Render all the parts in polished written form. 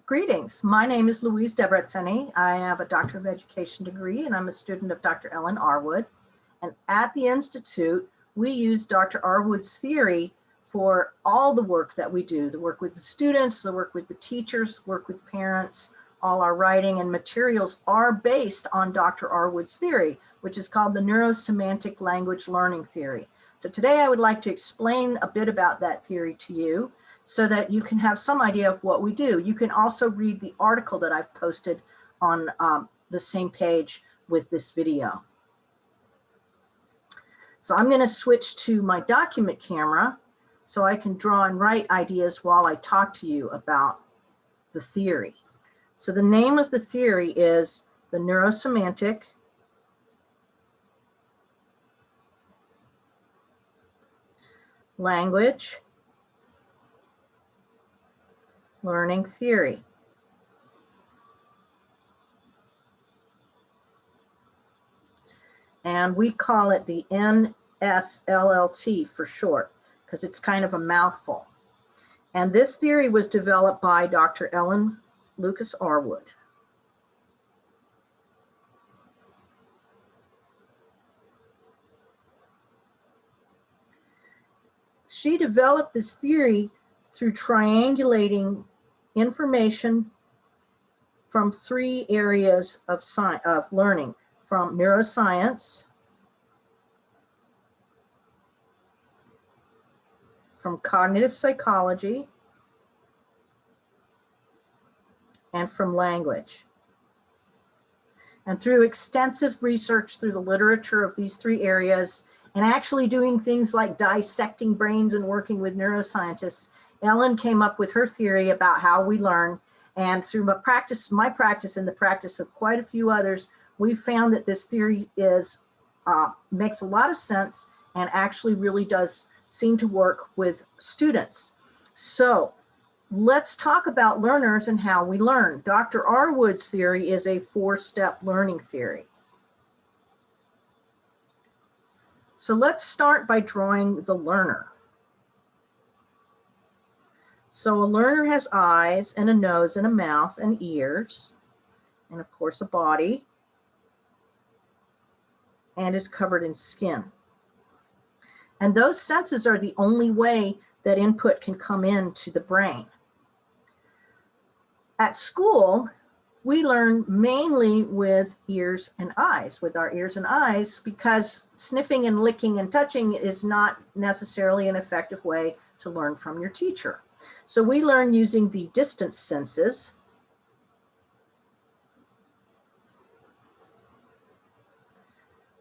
Greetings. My name is Louise Debretzeny. I have a Doctor of Education degree and I'm a student of Dr. Ellen Arwood. And at the Institute, we use Dr. Arwood's theory for all the work that we do, the work with the students, the work with the teachers, work with parents. All our writing and materials are based on Dr. Arwood's theory, which is called the Neurosemantic Language Learning Theory. So today I would like to explain a bit about that theory to you so that you can have some idea of what we do. You can also read the article that I've posted on the same page with this video. So I'm going to switch to my document camera so I can draw and write ideas while I talk to you about the theory. So the name of the theory is the Neurosemantic Language Learning Theory. And we call it the NSLLT for short, because it's kind of a mouthful. And this theory was developed by Dr. Ellen Lucas Arwood. She developed this theory through triangulating information from three areas of learning, from neuroscience, from cognitive psychology, and from language. And through extensive research through the literature of these three areas, and actually doing things like dissecting brains and working with neuroscientists, Ellen came up with her theory about how we learn. And through my practice and the practice of quite a few others, we found that this theory makes a lot of sense and actually really does seem to work with students. So let's talk about learners and how we learn. Dr. Arwood's theory is a four-step learning theory. So let's start by drawing the learner. So a learner has eyes and a nose and a mouth and ears, and of course a body, and is covered in skin. And those senses are the only way that input can come into the brain. At school, we learn mainly with ears and eyes, with our ears and eyes, because sniffing and licking and touching is not necessarily an effective way to learn from your teacher. So we learn using the distance senses,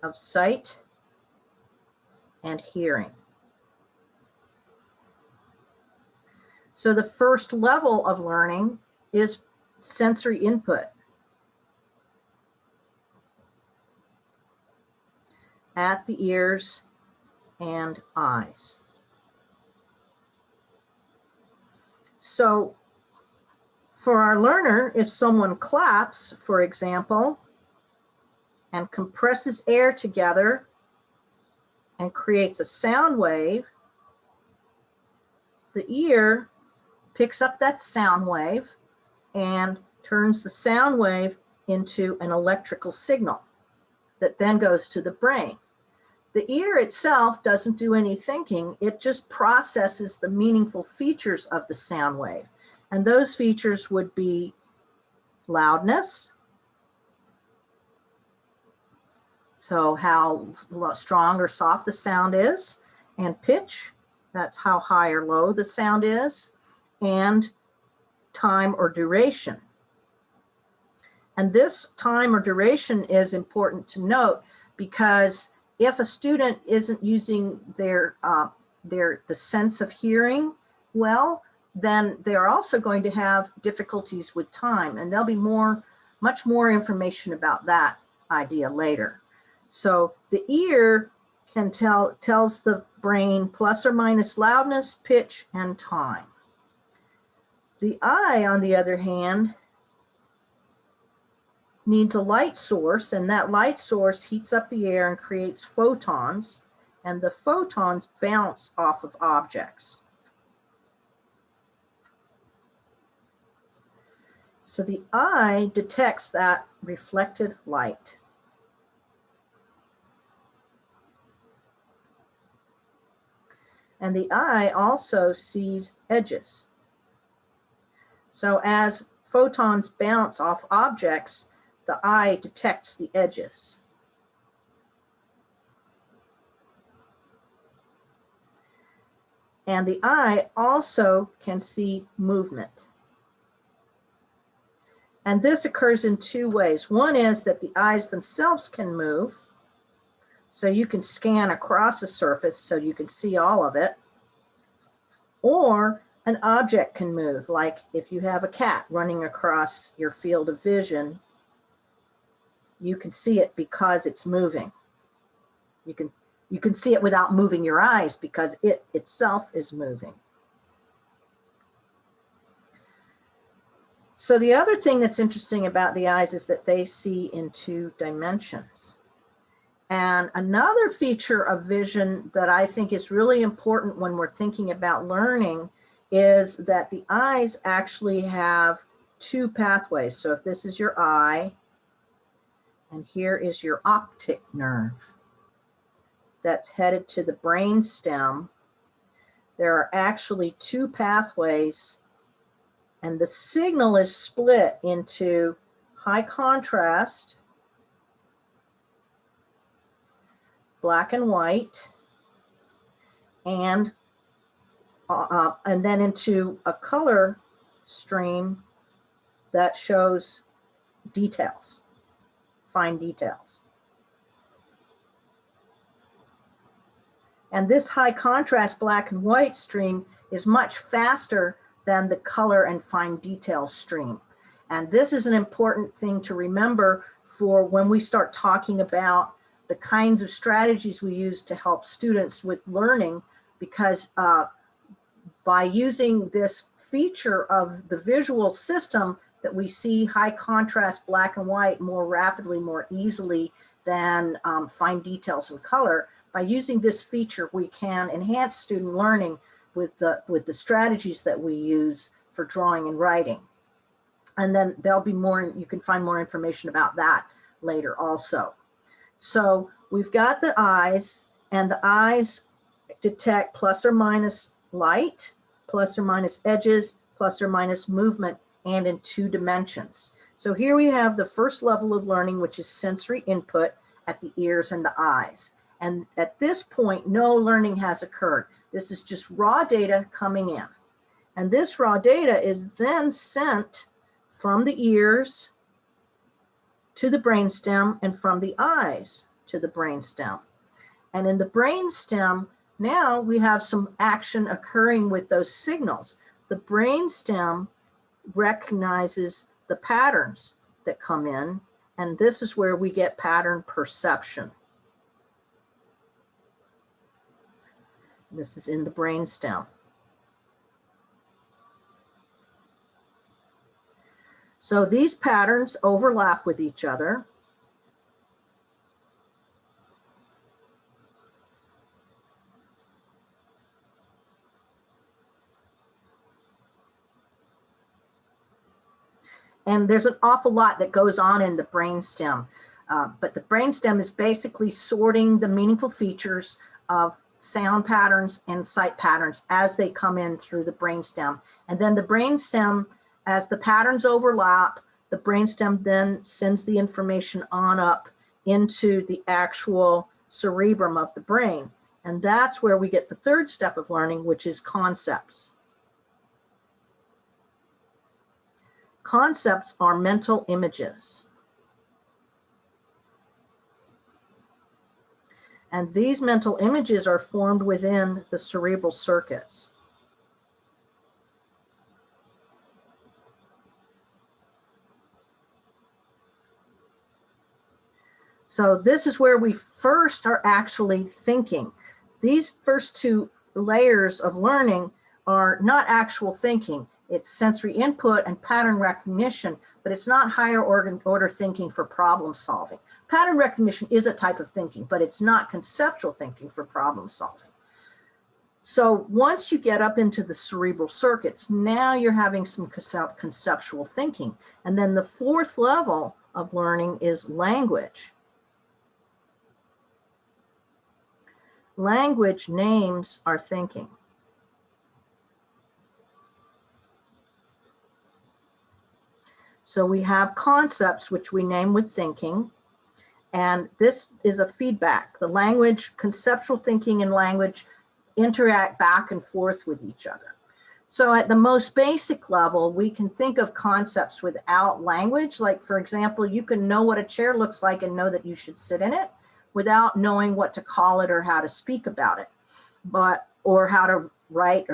of sight and hearing. So the first level of learning is sensory input at the ears and eyes. So for our learner, if someone claps, for example, and compresses air together and creates a sound wave, the ear picks up that sound wave and turns the sound wave into an electrical signal that then goes to the brain. The ear itself doesn't do any thinking, it just processes the meaningful features of the sound wave. And those features would be loudness, so how strong or soft the sound is, and pitch, that's how high or low the sound is, and time or duration. And this time or duration is important to note because if a student isn't using the sense of hearing well, then they're also going to have difficulties with time, and there'll be much more information about that idea later. So the ear tells the brain plus or minus loudness, pitch, and time. The eye, on the other hand, needs a light source, and that light source heats up the air and creates photons, and the photons bounce off of objects. So the eye detects that reflected light. And the eye also sees edges. So as photons bounce off objects, the eye detects the edges. And the eye also can see movement. And this occurs in two ways. One is that the eyes themselves can move. So you can scan across a surface so you can see all of it. Or an object can move, like if you have a cat running across your field of vision, you can see it because it's moving. You can see it without moving your eyes because it itself is moving. So the other thing that's interesting about the eyes is that they see in 2 dimensions. And another feature of vision that I think is really important when we're thinking about learning is that the eyes actually have 2 pathways. So if this is your eye, and here is your optic nerve that's headed to the brain stem, there are actually 2 pathways, and the signal is split into high contrast, black and white, and then into a color stream that shows details, fine details. And this high contrast black and white stream is much faster than the color and fine detail stream. And this is an important thing to remember for when we start talking about the kinds of strategies we use to help students with learning, because by using this feature of the visual system that we see high contrast black and white more rapidly, more easily than fine details and color, by using this feature, we can enhance student learning with the strategies that we use for drawing and writing. And then there'll be more, you can find more information about that later also. So we've got the eyes, and the eyes detect plus or minus light, plus or minus edges, plus or minus movement, and in 2 dimensions. So here we have the first level of learning, which is sensory input at the ears and the eyes. And at this point, no learning has occurred. This is just raw data coming in. And this raw data is then sent from the ears to the brainstem and from the eyes to the brainstem. And in the brainstem, now we have some action occurring with those signals. The brainstem recognizes the patterns that come in, and this is where we get pattern perception. This is in the brainstem. So these patterns overlap with each other. And there's an awful lot that goes on in the brainstem. But the brainstem is basically sorting the meaningful features of sound patterns and sight patterns as they come in through the brainstem. And then the brainstem, as the patterns overlap, the brainstem then sends the information on up into the actual cerebrum of the brain. And that's where we get the third step of learning, which is concepts. Concepts are mental images. And these mental images are formed within the cerebral circuits. So this is where we first are actually thinking. These first 2 layers of learning are not actual thinking. It's sensory input and pattern recognition, but it's not higher order thinking for problem solving. Pattern recognition is a type of thinking, but it's not conceptual thinking for problem solving. So once you get up into the cerebral circuits, now you're having some conceptual thinking. And then the fourth level of learning is language. Language names our thinking. So we have concepts which we name with thinking, and this is a feedback. The language, conceptual thinking and language interact back and forth with each other. So at the most basic level, we can think of concepts without language. Like, for example, you can know what a chair looks like and know that you should sit in it without knowing what to call it or how to speak about it, or how to write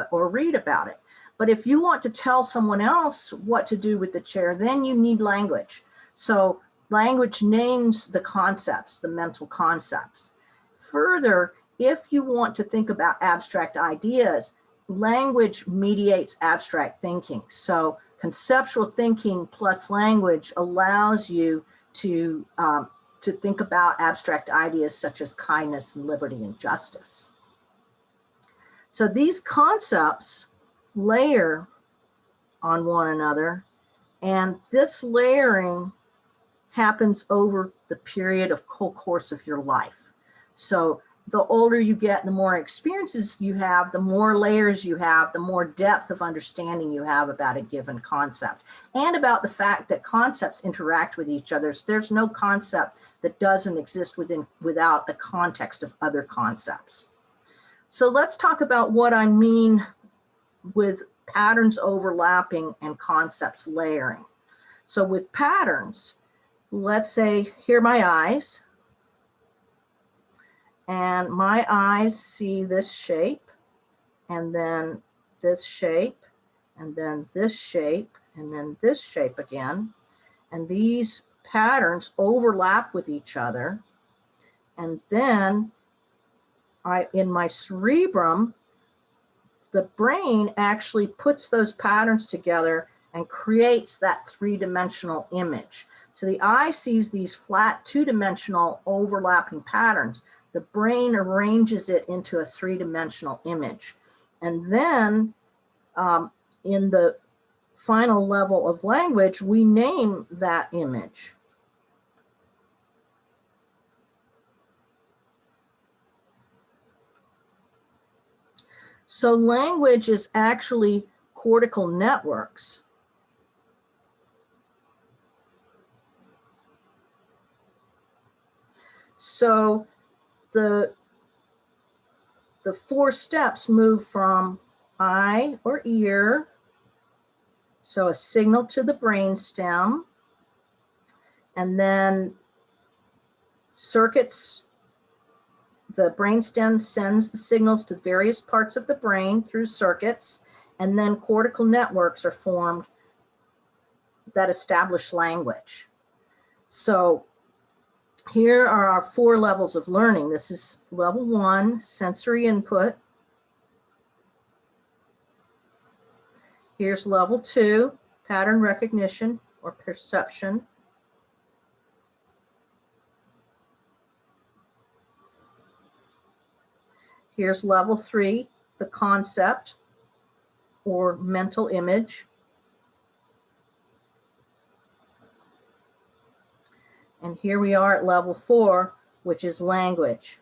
or read about it. But if you want to tell someone else what to do with the chair, then you need language. So language names the concepts, the mental concepts. Further, if you want to think about abstract ideas, language mediates abstract thinking. So conceptual thinking plus language allows you to think about abstract ideas such as kindness and liberty and justice. So these concepts layer on one another, and this layering happens over the period of whole course of your life. So the older you get, the more experiences you have, the more layers you have, the more depth of understanding you have about a given concept, and about the fact that concepts interact with each other. There's no concept that doesn't exist without the context of other concepts. So let's talk about what I mean with patterns overlapping and concepts layering. So with patterns, let's say, here are my eyes. And my eyes see this shape, and then this shape, and then this shape, and then this shape again. And these patterns overlap with each other. And then in my cerebrum, the brain actually puts those patterns together and creates that three-dimensional image. So the eye sees these flat two-dimensional overlapping patterns. The brain arranges it into a three-dimensional image. And then in the final level of language, we name that image. So language is actually cortical networks. So the four steps move from eye or ear, so a signal to the brainstem, and then circuits. The brainstem sends the signals to various parts of the brain through circuits, and then cortical networks are formed that establish language. So here are our four levels of learning. This is level 1, sensory input. Here's level 2, pattern recognition or perception. Here's level 3, the concept or mental image. And here we are at level 4, which is language.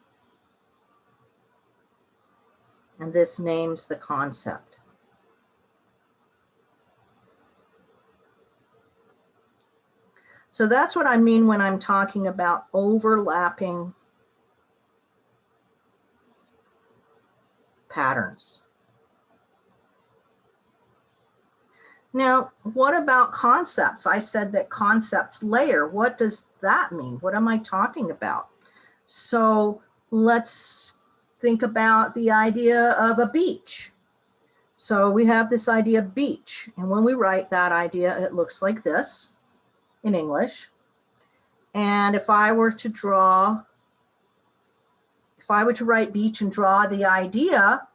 And this names the concept. So that's what I mean when I'm talking about overlapping patterns. Now, what about concepts? I said that concepts layer. What does that mean? What am I talking about? So let's think about the idea of a beach. So we have this idea of beach, and when we write that idea, it looks like this in English. And if I were to write beach and draw the idea,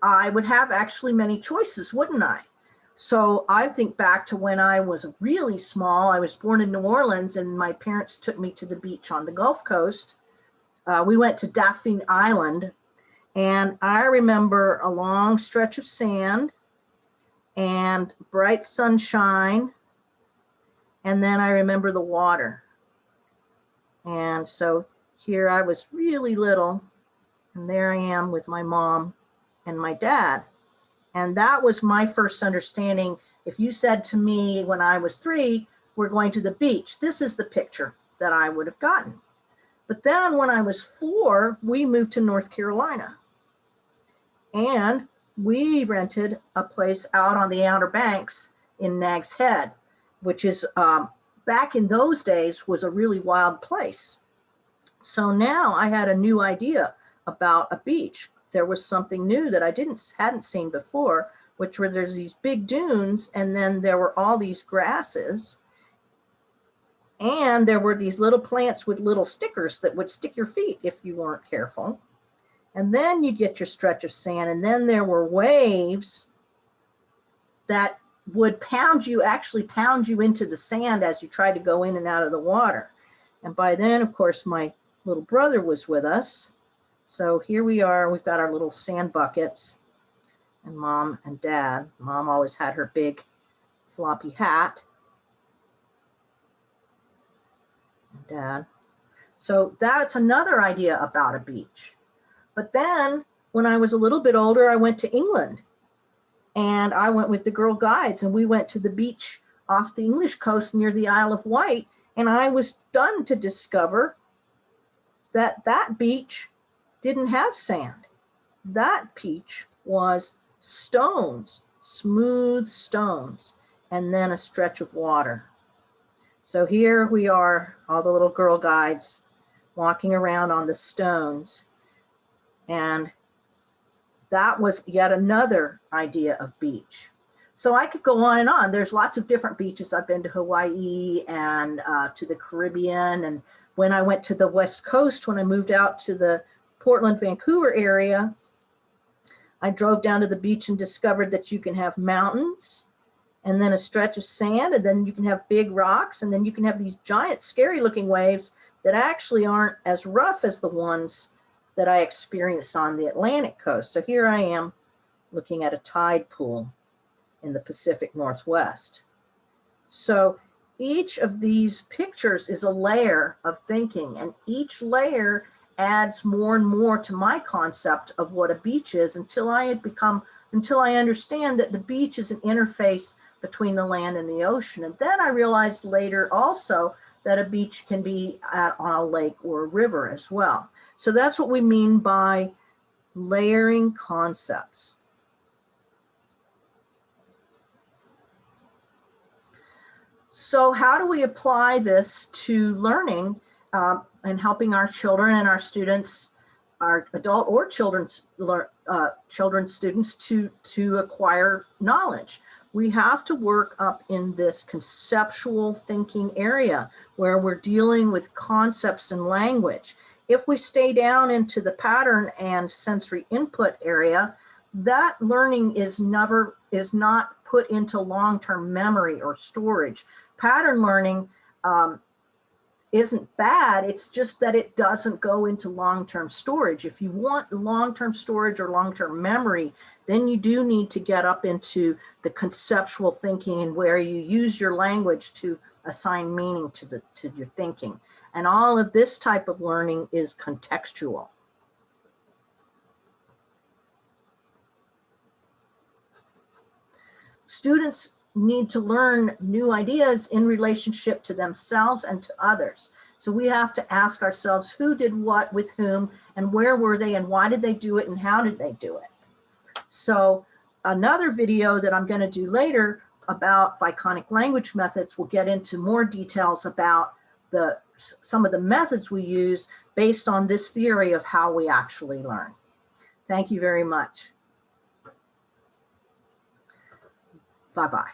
I would have actually many choices, wouldn't I? So I think back to when I was really small. I was born in New Orleans, and my parents took me to the beach on the Gulf Coast. We went to Daphne Island, And I remember a long stretch of sand and bright sunshine. And then I remember the water. And so here I was really little, and there I am with my mom and my dad. And that was my first understanding. If you said to me when I was 3, we're going to the beach, this is the picture that I would have gotten. But then when I was 4, we moved to North Carolina. And we rented a place out on the Outer Banks in Nags Head, which is back in those days was a really wild place. So now I had a new idea about a beach. There was something new that I hadn't seen before, which were there's these big dunes, and then there were all these grasses, and there were these little plants with little stickers that would stick your feet if you weren't careful. And then you'd get your stretch of sand, and then there were waves that would actually pound you into the sand as you tried to go in and out of the water. And by then, of course, my little brother was with us. So here we are, we've got our little sand buckets, and mom and dad. Mom always had her big floppy hat. And dad. So that's another idea about a beach. But then when I was a little bit older, I went to England, and I went with the Girl Guides, and we went to the beach off the English coast near the Isle of Wight. And I was stunned to discover that that beach didn't have sand. That beach was stones, smooth stones, and then a stretch of water. So here we are, all the little Girl Guides walking around on the stones. And that was yet another idea of beach. So I could go on and on. There's lots of different beaches. I've been to Hawaii and to the Caribbean. And when I went to the West Coast, when I moved out to the Portland, Vancouver area, I drove down to the beach and discovered that you can have mountains and then a stretch of sand, and then you can have big rocks, and then you can have these giant, scary looking waves that actually aren't as rough as the ones that I experienced on the Atlantic coast. So here I am looking at a tide pool in the Pacific Northwest. So each of these pictures is a layer of thinking, and each layer adds more and more to my concept of what a beach is until I understand that the beach is an interface between the land and the ocean. And then I realized later also that a beach can be on a lake or a river as well. So that's what we mean by layering concepts. So how do we apply this to learning and helping our children and our students, our adult or children's students to acquire knowledge? We have to work up in this conceptual thinking area where we're dealing with concepts and language. If we stay down into the pattern and sensory input area, that learning is not put into long-term memory or storage. Pattern learning isn't bad, it's just that it doesn't go into long-term storage. If you want long-term storage or long-term memory, then you do need to get up into the conceptual thinking and where you use your language to assign meaning to your thinking. And all of this type of learning is contextual. Students need to learn new ideas in relationship to themselves and to others. So we have to ask ourselves who did what with whom and where were they and why did they do it and how did they do it. So another video that I'm going to do later about Viconic language methods will get into more details about some of the methods we use based on this theory of how we actually learn. Thank you very much. Bye-bye.